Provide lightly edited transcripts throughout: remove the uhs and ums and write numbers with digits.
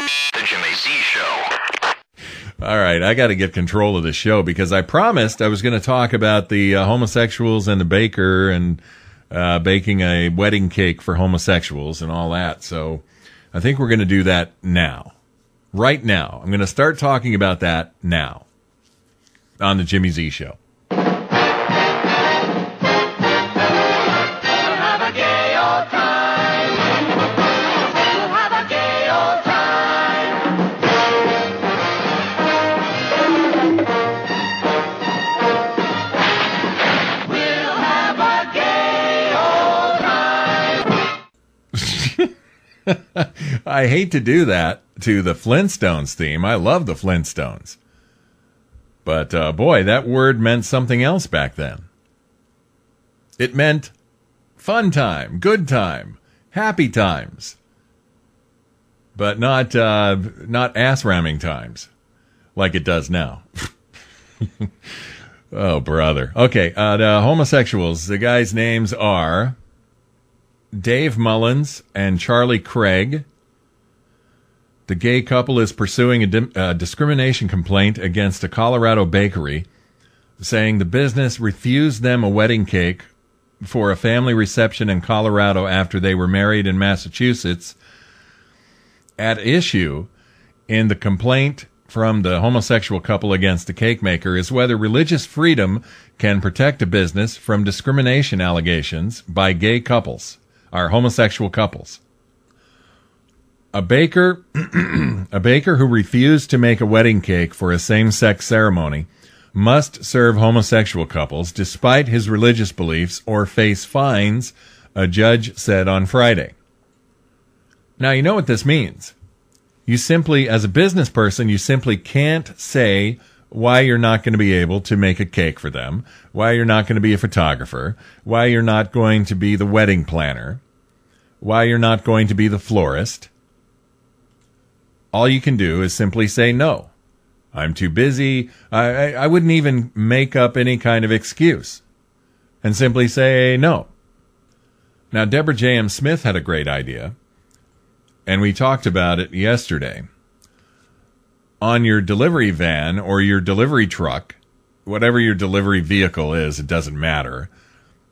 The Jimmy Z Show. All right, I got to get control of this show because I promised I was going to talk about the homosexuals and the baker and baking a wedding cake for homosexuals and all that. So I think we're going to do that now. Right now. I'm going to start talking about that now on the Jimmy Z Show. I hate to do that to the Flintstones theme. I love the Flintstones. But, boy, that word meant something else back then. It meant fun time, good time, happy times. But not ass-ramming times like it does now. Oh, brother. Okay, the homosexuals, the guys' names are Dave Mullins and Charlie Craig. The gay couple is pursuing a discrimination complaint against a Colorado bakery, saying the business refused them a wedding cake for a family reception in Colorado after they were married in Massachusetts. At issue in the complaint from the homosexual couple against the cake maker is whether religious freedom can protect a business from discrimination allegations by gay couples. Are homosexual couples. A baker who refused to make a wedding cake for a same-sex ceremony must serve homosexual couples despite his religious beliefs or face fines, a judge said on Friday. Now, you know what this means. You simply, as a business person, you simply can't say why you're not going to be able to make a cake for them, why you're not going to be a photographer, why you're not going to be the wedding planner, why you're not going to be the florist. All you can do is simply say no. I'm too busy. I wouldn't even make up any kind of excuse and simply say no. Now, Deborah J.M. Smith had a great idea, and we talked about it yesterday. On your delivery van or your delivery truck, whatever your delivery vehicle is, it doesn't matter.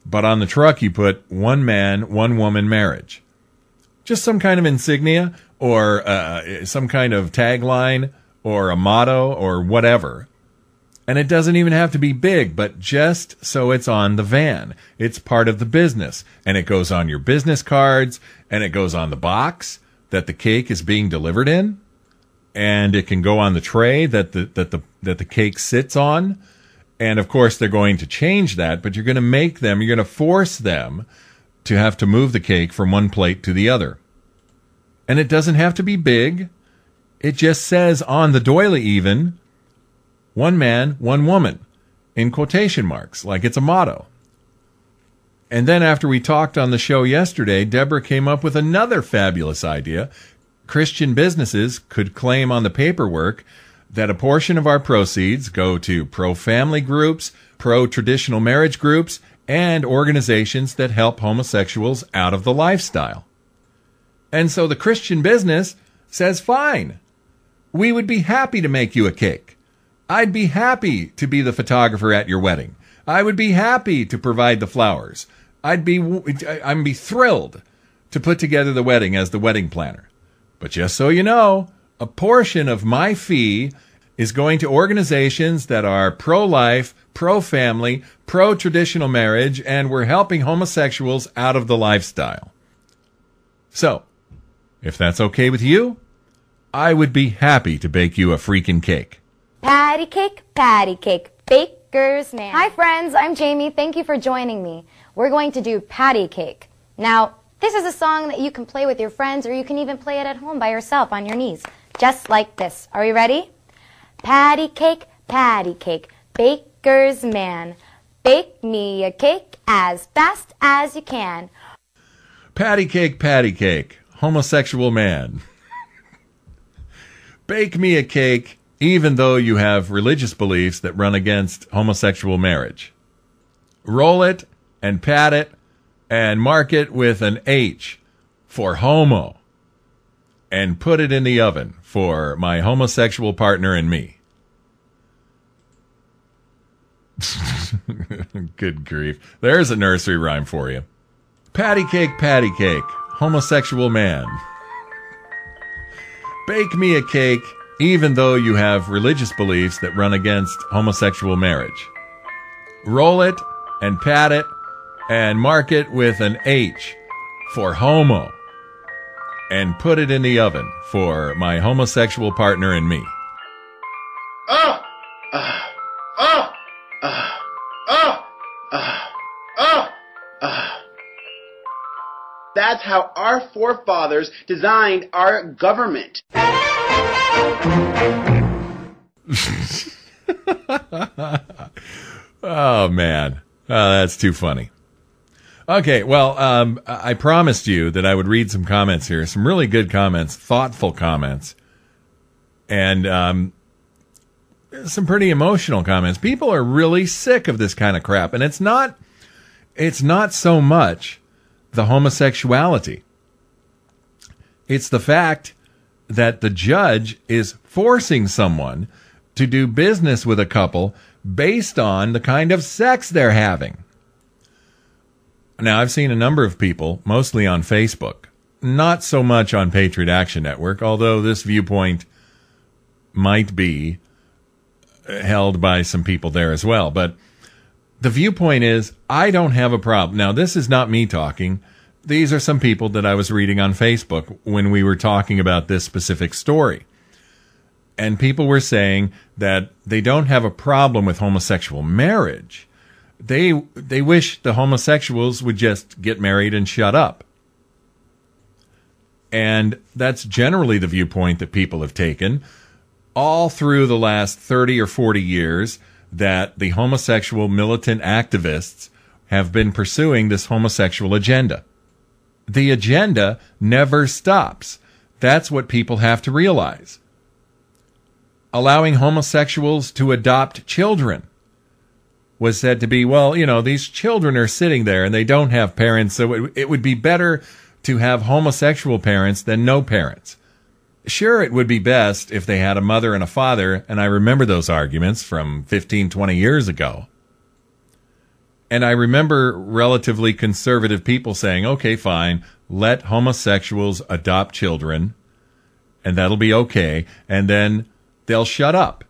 But on the truck, you put one man, one woman marriage. Just some kind of insignia or some kind of tagline or a motto or whatever. And it doesn't even have to be big, but just so it's on the van. It's part of the business. And it goes on your business cards, and it goes on the box that the cake is being delivered in. And it can go on the tray that the cake sits on. And, of course, they're going to change that, but you're going to force them to have to move the cake from one plate to the other. And it doesn't have to be big. It just says on the doily even, one man, one woman, in quotation marks, like it's a motto. And then after we talked on the show yesterday, Deborah came up with another fabulous idea. Christian businesses could claim on the paperwork that a portion of our proceeds go to pro-family groups, pro-traditional marriage groups, and organizations that help homosexuals out of the lifestyle. And so the Christian business says, fine, we would be happy to make you a cake. I'd be happy to be the photographer at your wedding. I would be happy to provide the flowers. I'd be thrilled to put together the wedding as the wedding planner. But just so you know, a portion of my fee is going to organizations that are pro-life, pro-family, pro-traditional marriage, and we're helping homosexuals out of the lifestyle. So, if that's okay with you, I would be happy to bake you a freaking cake. Patty cake, baker's man. Hi friends, I'm Jamie. Thank you for joining me. We're going to do patty cake. Now, this is a song that you can play with your friends, or you can even play it at home by yourself on your knees, just like this. Are you ready? Patty cake, baker's man. Bake me a cake as fast as you can. Patty cake, homosexual man. Bake me a cake, even though you have religious beliefs that run against homosexual marriage. Roll it and pat it and mark it with an H for homo. and put it in the oven for my homosexual partner and me. Good grief. There's a nursery rhyme for you. Patty cake, homosexual man. Bake me a cake, even though you have religious beliefs that run against homosexual marriage. Roll it and pat it and mark it with an H for homo. And put it in the oven for my homosexual partner and me. That's how our forefathers designed our government. Oh, man. That's too funny. Okay, well, I promised you that I would read some comments here. Some really good comments, thoughtful comments, and some pretty emotional comments. People are really sick of this kind of crap, and it's not so much the homosexuality. It's the fact that the judge is forcing someone to do business with a couple based on the kind of sex they're having. Now, I've seen a number of people, mostly on Facebook, not so much on Patriot Action Network, although this viewpoint might be held by some people there as well. But the viewpoint is, I don't have a problem. Now, this is not me talking. These are some people that I was reading on Facebook when we were talking about this specific story. And people were saying that they don't have a problem with homosexual marriage. They wish the homosexuals would just get married and shut up. And that's generally the viewpoint that people have taken all through the last 30 or 40 years, that the homosexual militant activists have been pursuing this homosexual agenda. The agenda never stops. That's what people have to realize. Allowing homosexuals to adopt children was said to be, well, you know, these children are sitting there and they don't have parents, so it would be better to have homosexual parents than no parents. Sure, it would be best if they had a mother and a father, and I remember those arguments from 15, 20 years ago. And I remember relatively conservative people saying, okay, fine, let homosexuals adopt children, and that'll be okay, and then they'll shut up.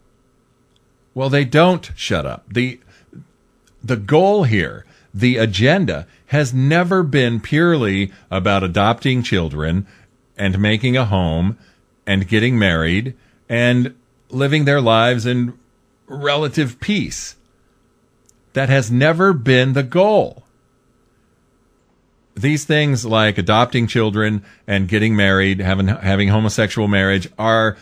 Well, they don't shut up. The goal here, the agenda, has never been purely about adopting children and making a home and getting married and living their lives in relative peace. That has never been the goal. These things like adopting children and getting married, having homosexual marriage are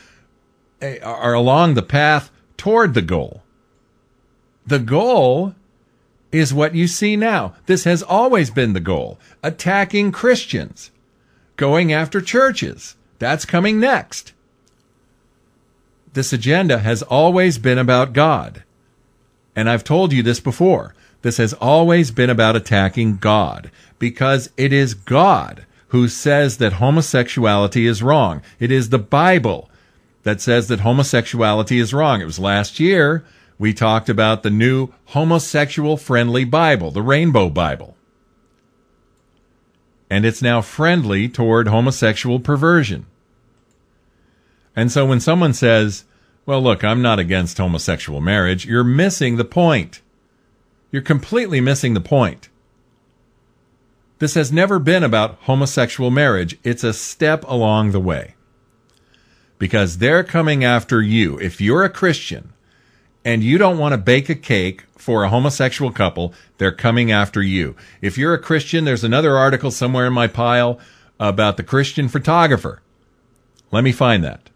along the path toward the goal. The goal is what you see now. This has always been the goal. Attacking Christians. Going after churches. That's coming next. This agenda has always been about God. And I've told you this before. This has always been about attacking God, because it is God who says that homosexuality is wrong. It is the Bible that says that homosexuality is wrong. It was last year we talked about the new homosexual-friendly Bible, the Rainbow Bible. And it's now friendly toward homosexual perversion. And so when someone says, well, look, I'm not against homosexual marriage, you're missing the point. You're completely missing the point. This has never been about homosexual marriage. It's a step along the way. Because they're coming after you. If you're a Christian and you don't want to bake a cake for a homosexual couple, they're coming after you. If you're a Christian, there's another article somewhere in my pile about the Christian photographer. Let me find that.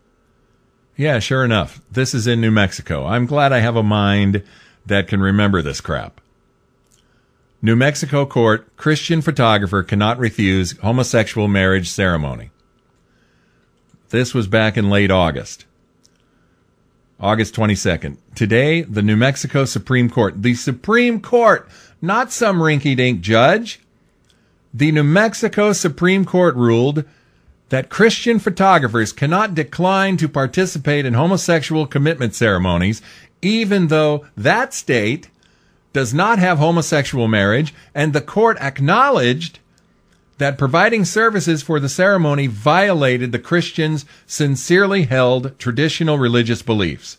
Yeah, sure enough. This is in New Mexico. I'm glad I have a mind that can remember this crap. New Mexico court, Christian photographer cannot refuse homosexual marriage ceremony. This was back in late August. August 22nd. Today, the New Mexico Supreme Court. The Supreme Court, not some rinky-dink judge. The New Mexico Supreme Court ruled that Christian photographers cannot decline to participate in homosexual commitment ceremonies, even though that state does not have homosexual marriage, and the court acknowledged that providing services for the ceremony violated the Christians' sincerely held traditional religious beliefs.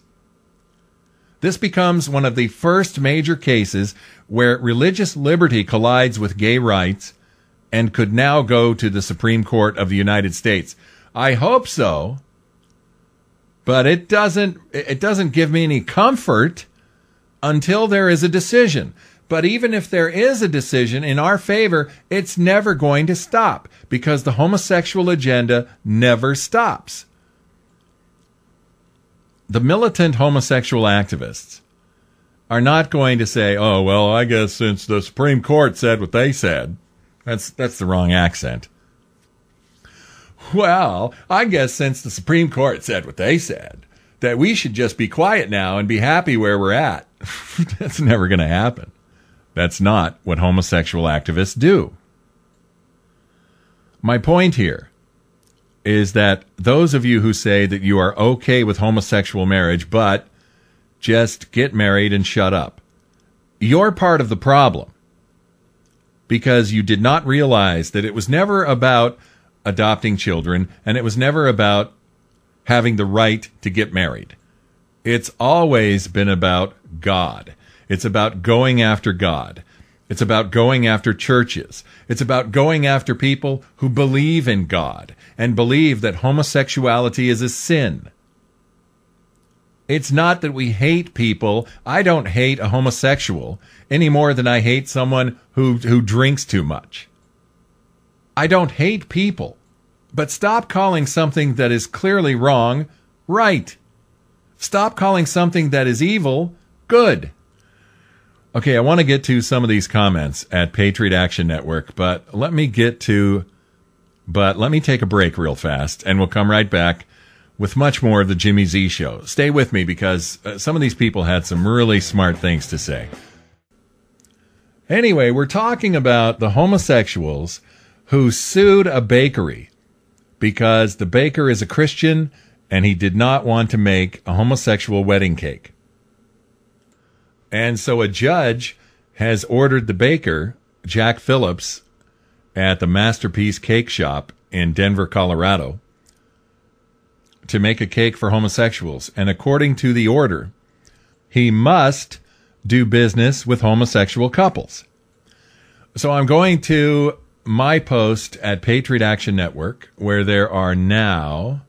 This becomes one of the first major cases where religious liberty collides with gay rights and could now go to the Supreme Court of the United States. I hope so, but it doesn't give me any comfort until there is a decision. But even if there is a decision in our favor, it's never going to stop, because the homosexual agenda never stops. The militant homosexual activists are not going to say, oh, well, I guess since the Supreme Court said what they said. That's the wrong accent. Well, I guess since the Supreme Court said what they said, that we should just be quiet now and be happy where we're at. That's never going to happen. That's not what homosexual activists do. My point here is that those of you who say that you are okay with homosexual marriage, but just get married and shut up, you're part of the problem, because you did not realize that it was never about adopting children, and it was never about having the right to get married. It's always been about God. It's about going after God. It's about going after churches. It's about going after people who believe in God and believe that homosexuality is a sin. It's not that we hate people. I don't hate a homosexual any more than I hate someone who drinks too much. I don't hate people. But stop calling something that is clearly wrong right. Stop calling something that is evil good. Okay, I want to get to some of these comments at Patriot Action Network, but let me take a break real fast, and we'll come right back with much more of the Jimmy Z Show. Stay with me, because some of these people had some really smart things to say. Anyway, we're talking about the homosexuals who sued a bakery because the baker is a Christian and he did not want to make a homosexual wedding cake. And so a judge has ordered the baker, Jack Phillips, at the Masterpiece Cake Shop in Denver, Colorado, to make a cake for homosexuals. And according to the order, he must do business with homosexual couples. So I'm going to my post at Patriot Action Network, where there are now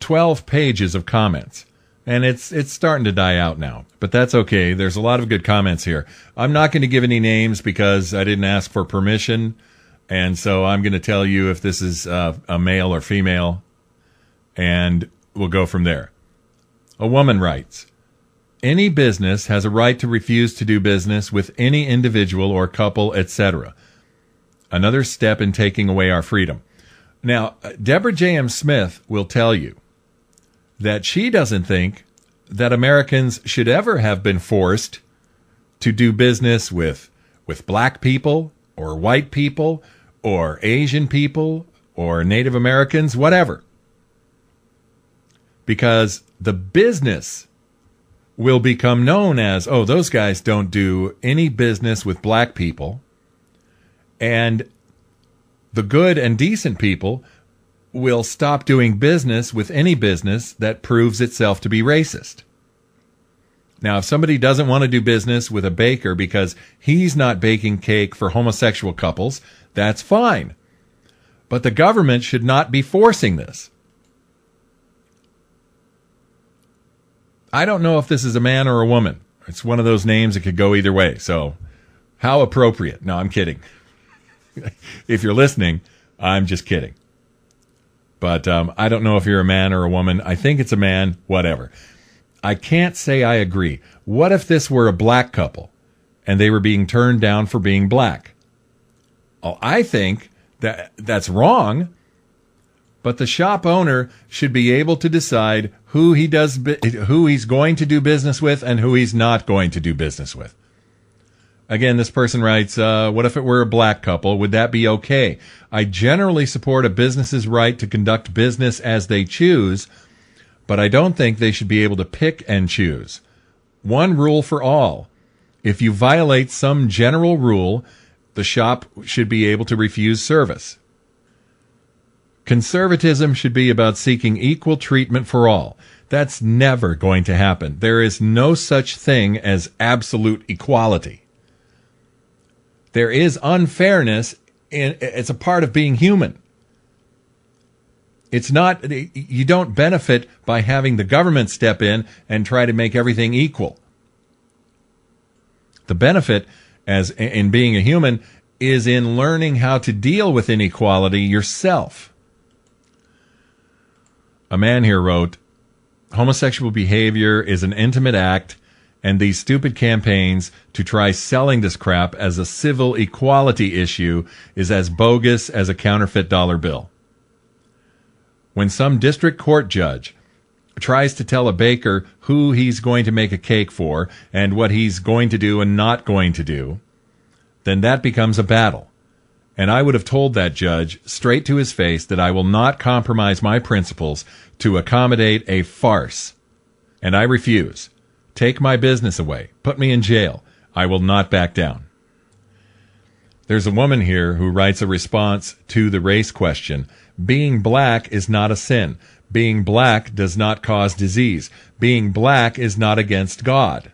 12 pages of comments. And it's starting to die out now, but that's okay. There's a lot of good comments here. I'm not going to give any names because I didn't ask for permission, and so I'm going to tell you if this is a male or female, and we'll go from there. A woman writes, any business has a right to refuse to do business with any individual or couple, etc. Another step in taking away our freedom. Now, Deborah J.M. Smith will tell you that she doesn't think that Americans should ever have been forced to do business with black people or white people or Asian people or Native Americans, whatever. Because the business will become known as, oh, those guys don't do any business with black people, and the good and decent people will stop doing business with any business that proves itself to be racist. Now, if somebody doesn't want to do business with a baker because he's not baking cake for homosexual couples, that's fine. But the government should not be forcing this. I don't know if this is a man or a woman. It's one of those names that could go either way. So, how appropriate. No, I'm kidding. If you're listening, I'm just kidding. But I don't know if you're a man or a woman. I think it's a man, whatever. I can't say I agree. What if this were a black couple and they were being turned down for being black? Oh, I think that's wrong, but the shop owner should be able to decide who he's going to do business with and who he's not going to do business with. Again, this person writes, what if it were a black couple? Would that be okay? I generally support a business's right to conduct business as they choose, but I don't think they should be able to pick and choose. One rule for all. If you violate some general rule, the shop should be able to refuse service. Conservatism should be about seeking equal treatment for all. That's never going to happen. There is no such thing as absolute equality. There is unfairness. It's a part of being human. It's not, you don't benefit by having the government step in and try to make everything equal. The benefit as in being a human is in learning how to deal with inequality yourself. A man here wrote, homosexual behavior is an intimate act, and these stupid campaigns to try selling this crap as a civil equality issue is as bogus as a counterfeit dollar bill. When some district court judge tries to tell a baker who he's going to make a cake for and what he's going to do and not going to do, then that becomes a battle. And I would have told that judge straight to his face that I will not compromise my principles to accommodate a farce. And I refuse. Take my business away. Put me in jail. I will not back down. There's a woman here who writes a response to the race question. Being black is not a sin. Being black does not cause disease. Being black is not against God.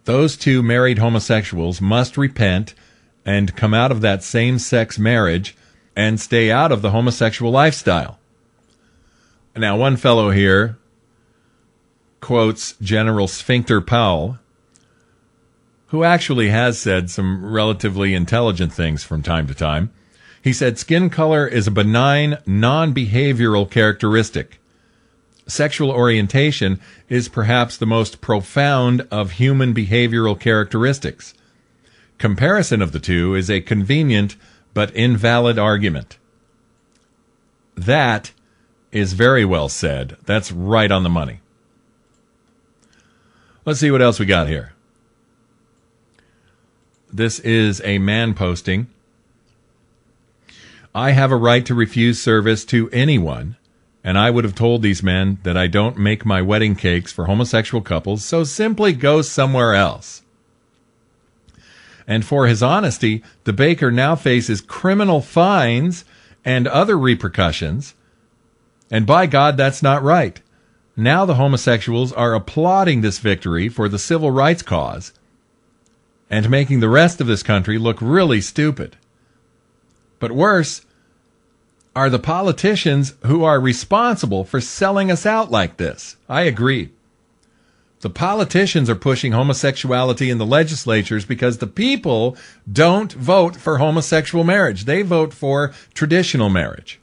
Those two married homosexuals must repent and come out of that same-sex marriage and stay out of the homosexual lifestyle. Now, one fellow here quotes General Sphincter Powell, who actually has said some relatively intelligent things from time to time. He said, skin color is a benign, non-behavioral characteristic. Sexual orientation is perhaps the most profound of human behavioral characteristics. Comparison of the two is a convenient but invalid argument. That is very well said. That's right on the money. Let's see what else we got here. This is a man posting. I have a right to refuse service to anyone, and I would have told these men that I don't make my wedding cakes for homosexual couples, so simply go somewhere else. And for his honesty, the baker now faces criminal fines and other repercussions. And by God, that's not right. Now the homosexuals are applauding this victory for the civil rights cause and making the rest of this country look really stupid. But worse are the politicians who are responsible for selling us out like this. I agree. The politicians are pushing homosexuality in the legislatures because the people don't vote for homosexual marriage. They vote for traditional marriage.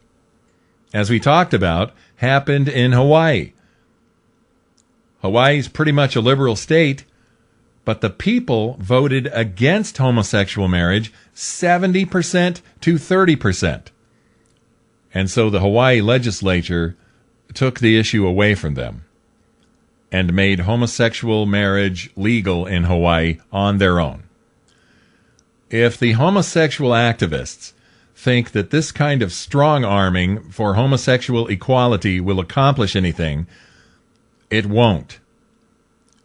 As we talked about, happened in Hawaii. Hawaii's pretty much a liberal state, but the people voted against homosexual marriage 70% to 30%. And so the Hawaii legislature took the issue away from them and made homosexual marriage legal in Hawaii on their own. If the homosexual activists think that this kind of strong-arming for homosexual equality will accomplish anything, it won't.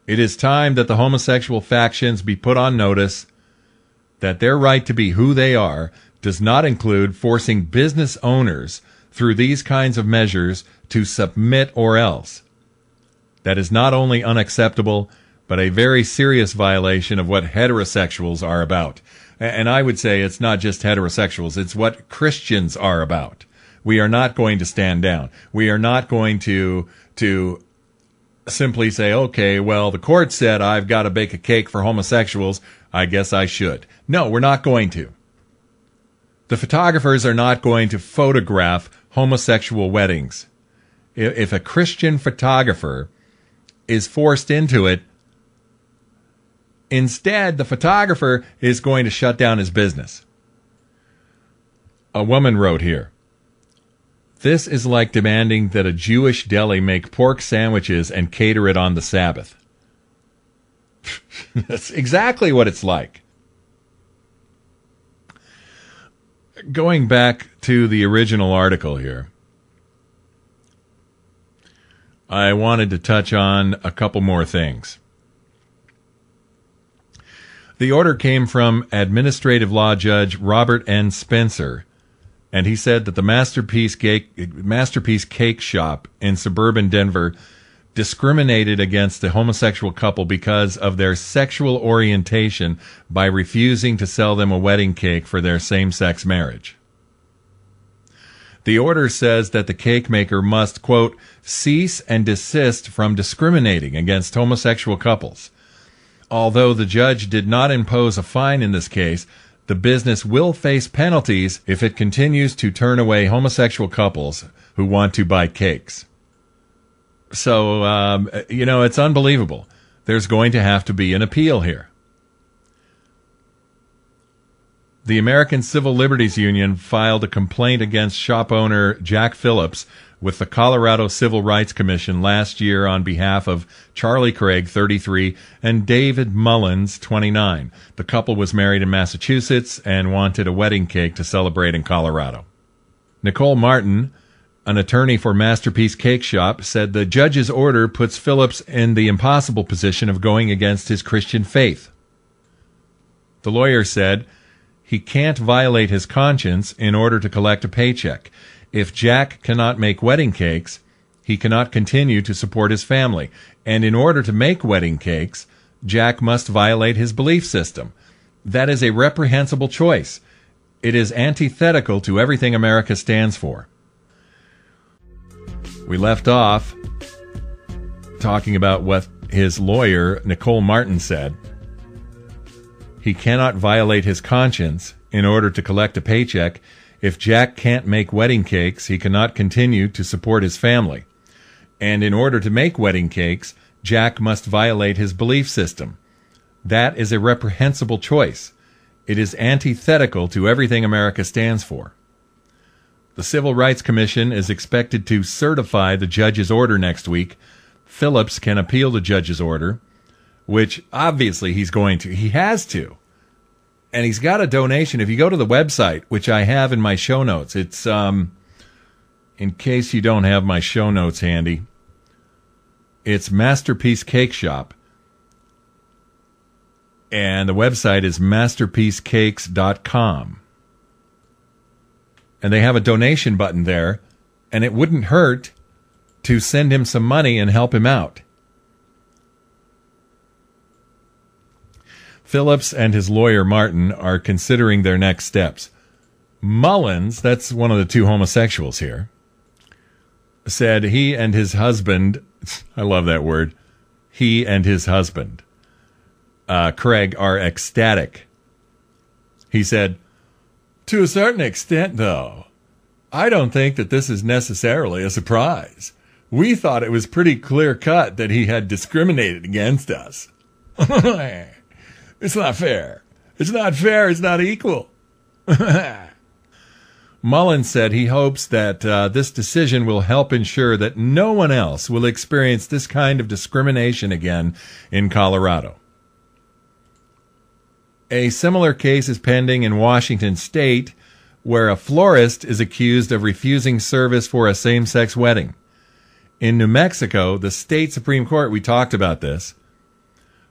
It is time that the homosexual factions be put on notice that their right to be who they are does not include forcing business owners through these kinds of measures to submit or else. That is not only unacceptable, but a very serious violation of what heterosexuals are about. And I would say it's not just heterosexuals, it's what Christians are about. We are not going to stand down. We are not going to simply say, okay, well, the court said I've got to bake a cake for homosexuals, I guess I should. No, we're not going to. The photographers are not going to photograph homosexual weddings. If a Christian photographer is forced into it, instead, the photographer is going to shut down his business. A woman wrote here, this is like demanding that a Jewish deli make pork sandwiches and cater it on the Sabbath. That's exactly what it's like. going back to the original article here, I wanted to touch on a couple more things. The order came from Administrative Law Judge Robert N. Spencer, and he said that the Masterpiece Cake Shop in suburban Denver discriminated against the homosexual couple because of their sexual orientation by refusing to sell them a wedding cake for their same-sex marriage. The order says that the cake maker must, quote, cease and desist from discriminating against homosexual couples. Although the judge did not impose a fine in this case, the business will face penalties if it continues to turn away homosexual couples who want to buy cakes. So, it's unbelievable. There's going to have to be an appeal here. The American Civil Liberties Union filed a complaint against shop owner Jack Phillips with the Colorado Civil Rights Commission last year on behalf of Charlie Craig, 33, and David Mullins, 29. The couple was married in Massachusetts and wanted a wedding cake to celebrate in Colorado. Nicole Martin, an attorney for Masterpiece Cake Shop, said the judge's order puts Phillips in the impossible position of going against his Christian faith. The lawyer said he can't violate his conscience in order to collect a paycheck. If Jack cannot make wedding cakes, he cannot continue to support his family. And in order to make wedding cakes, Jack must violate his belief system. That is a reprehensible choice. It is antithetical to everything America stands for. We left off talking about what his lawyer, Nicole Martin, said. He cannot violate his conscience in order to collect a paycheck. If Jack can't make wedding cakes, he cannot continue to support his family. And in order to make wedding cakes, Jack must violate his belief system. That is a reprehensible choice. It is antithetical to everything America stands for. The Civil Rights Commission is expected to certify the judge's order next week. Phillips can appeal the judge's order, which obviously he's going to. He has to. And he's got a donation. If you go to the website, which I have in my show notes, it's, in case you don't have my show notes handy, it's Masterpiece Cake Shop. And the website is masterpiececakes.com. And they have a donation button there, and it wouldn't hurt to send him some money and help him out. Phillips and his lawyer, Martin, are considering their next steps. Mullins, that's one of the two homosexuals here, said he and his husband, I love that word, he and his husband, Craig, are ecstatic. He said, to a certain extent, though, I don't think that this is necessarily a surprise. We thought it was pretty clear-cut that he had discriminated against us. It's not fair. It's not fair. It's not equal. Mullins said he hopes that this decision will help ensure that no one else will experience this kind of discrimination again in Colorado. A similar case is pending in Washington State, where a florist is accused of refusing service for a same-sex wedding. In New Mexico, the state Supreme Court, we talked about this,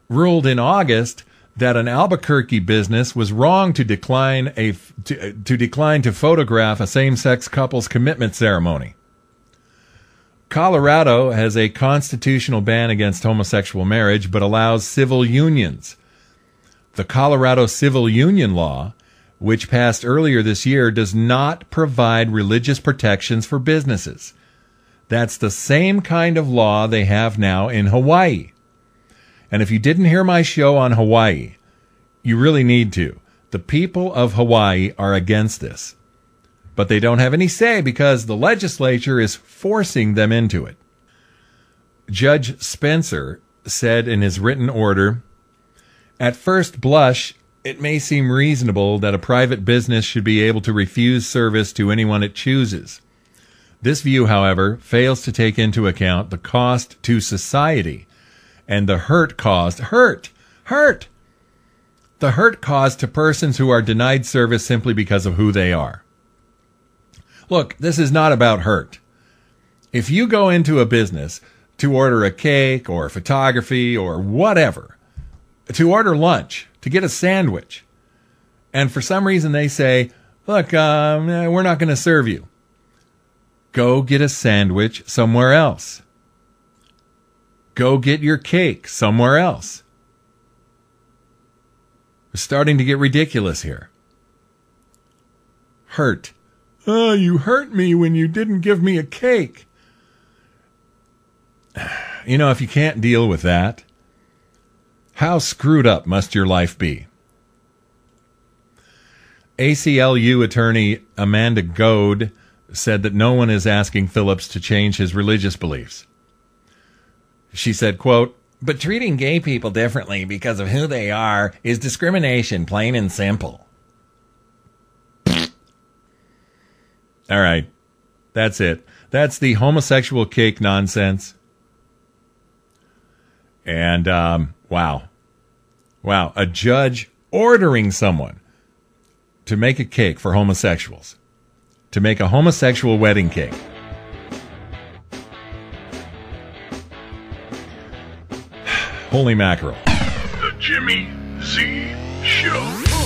ruled in August that an Albuquerque business was wrong to decline to photograph a same-sex couple's commitment ceremony. Colorado has a constitutional ban against homosexual marriage, but allows civil unions. The Colorado Civil Union Law, which passed earlier this year, does not provide religious protections for businesses. That's the same kind of law they have now in Hawaii. And if you didn't hear my show on Hawaii, you really need to. The people of Hawaii are against this. But they don't have any say because the legislature is forcing them into it. Judge Spencer said in his written order, at first blush, it may seem reasonable that a private business should be able to refuse service to anyone it chooses. This view, however, fails to take into account the cost to society and the hurt caused the hurt caused to persons who are denied service simply because of who they are. Look, this is not about hurt. If you go into a business to order a cake or photography or whatever, to order lunch, to get a sandwich, and for some reason they say, look, we're not going to serve you. Go get a sandwich somewhere else. Go get your cake somewhere else. It's starting to get ridiculous here. Hurt. Oh, you hurt me when you didn't give me a cake. You know, if you can't deal with that, how screwed up must your life be? ACLU attorney Amanda Goad said that no one is asking Phillips to change his religious beliefs. She said, quote, "But treating gay people differently because of who they are is discrimination, plain and simple." All right. That's it. That's the homosexual cake nonsense. And, wow. Wow. A judge ordering someone to make a cake for homosexuals. To make a homosexual wedding cake. Holy mackerel. The Jimmy Z Show.